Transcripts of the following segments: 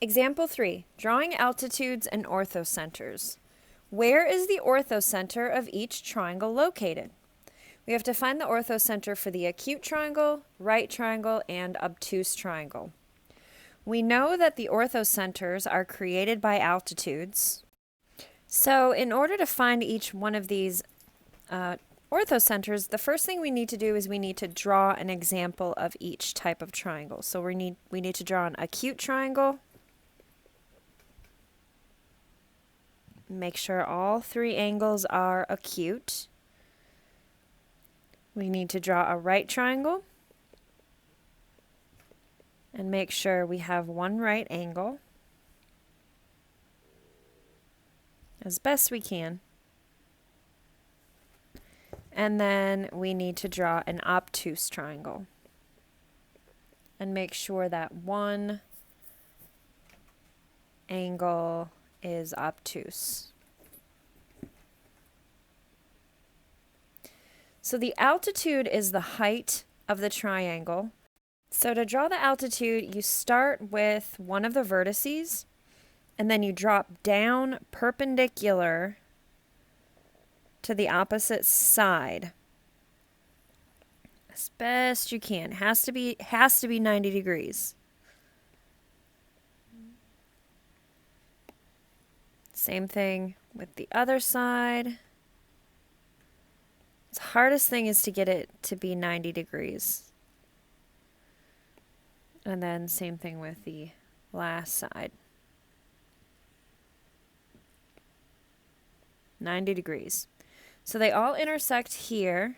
Example 3, drawing altitudes and orthocenters. Where is the orthocenter of each triangle located? We have to find the orthocenter for the acute triangle, right triangle, and obtuse triangle. We know that the orthocenters are created by altitudes. So in order to find each one of these orthocenters, the first thing we need to do is we need to draw an example of each type of triangle. So we need to draw an acute triangle. Make sure all three angles are acute. We need to draw a right triangle and make sure we have one right angle as best we can. And then we need to draw an obtuse triangle and make sure that one angle is obtuse. So the altitude is the height of the triangle. So to draw the altitude, you start with one of the vertices and then you drop down perpendicular to the opposite side as best you can. Has to be 90 degrees. Same thing with the other side. The hardest thing is to get it to be 90 degrees. And then same thing with the last side. 90 degrees. So they all intersect here.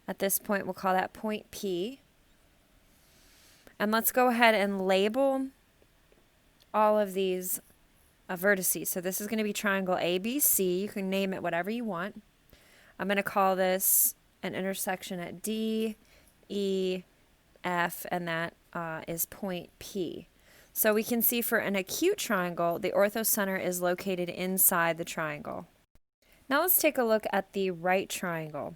At this point, we'll call that point P. And let's go ahead and label all of these vertices. So this is going to be triangle ABC. You can name it whatever you want. I'm going to call this an intersection at D, E, F, and that is point P. So we can see for an acute triangle, the orthocenter is located inside the triangle. Now let's take a look at the right triangle.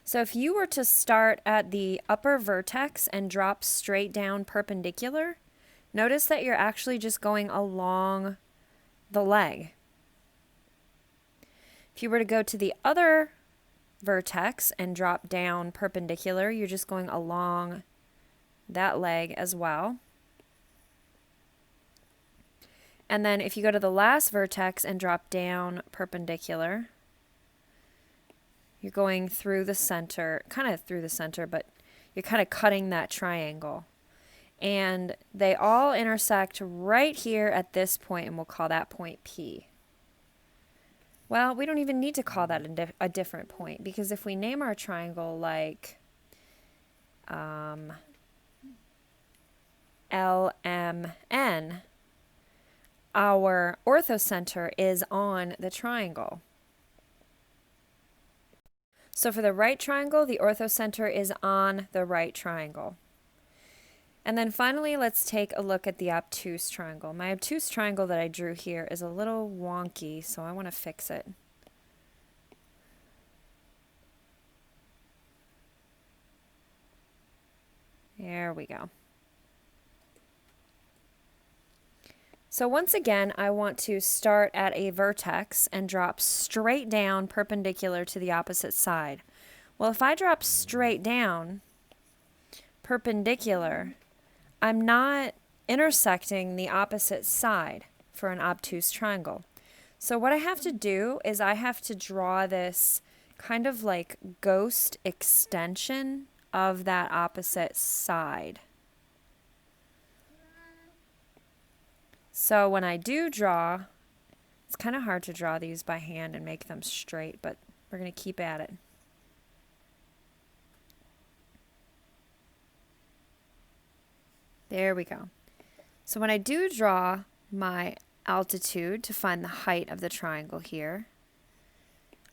So if you were to start at the upper vertex and drop straight down perpendicular, notice that you're actually just going along the leg. If you were to go to the other vertex and drop down perpendicular, you're just going along that leg as well. And then if you go to the last vertex and drop down perpendicular, you're going through the center, kind of through the center, but you're kind of cutting that triangle. And they all intersect right here at this point, and we'll call that point P. Well, we don't even need to call that a different point, because if we name our triangle like LMN, our orthocenter is on the triangle. So for the right triangle, the orthocenter is on the right triangle. And then finally, let's take a look at the obtuse triangle. My obtuse triangle that I drew here is a little wonky, so I want to fix it. There we go. So once again, I want to start at a vertex and drop straight down perpendicular to the opposite side. Well, if I drop straight down perpendicular, I'm not intersecting the opposite side for an obtuse triangle. So what I have to do is I have to draw this kind of like ghost extension of that opposite side. So when I do draw, it's kind of hard to draw these by hand and make them straight, but we're going to keep at it. There we go. So when I do draw my altitude to find the height of the triangle here,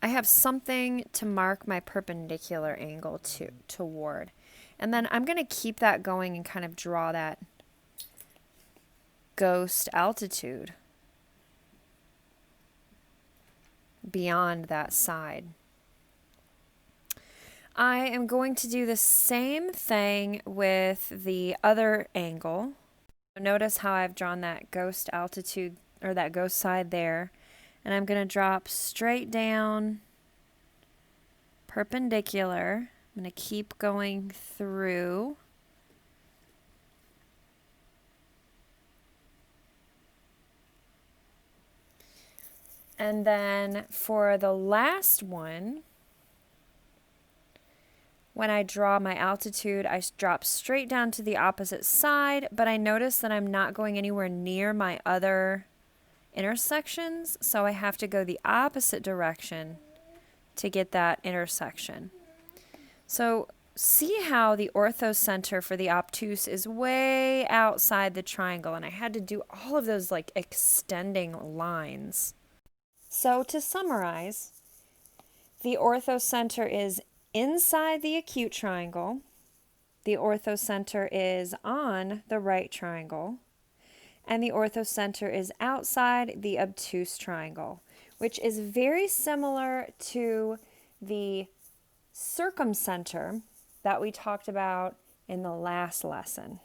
I have something to mark my perpendicular angle toward. And then I'm going to keep that going and kind of draw that ghost altitude beyond that side. I am going to do the same thing with the other angle. Notice how I've drawn that ghost altitude or that ghost side there. And I'm going to drop straight down perpendicular. I'm going to keep going through. And then for the last one, when I draw my altitude, I drop straight down to the opposite side, but I notice that I'm not going anywhere near my other intersections, so I have to go the opposite direction to get that intersection. So see how the orthocenter for the obtuse is way outside the triangle, and I had to do all of those like extending lines. So to summarize, the orthocenter is inside the acute triangle, the orthocenter is on the right triangle, and the orthocenter is outside the obtuse triangle, which is very similar to the circumcenter that we talked about in the last lesson.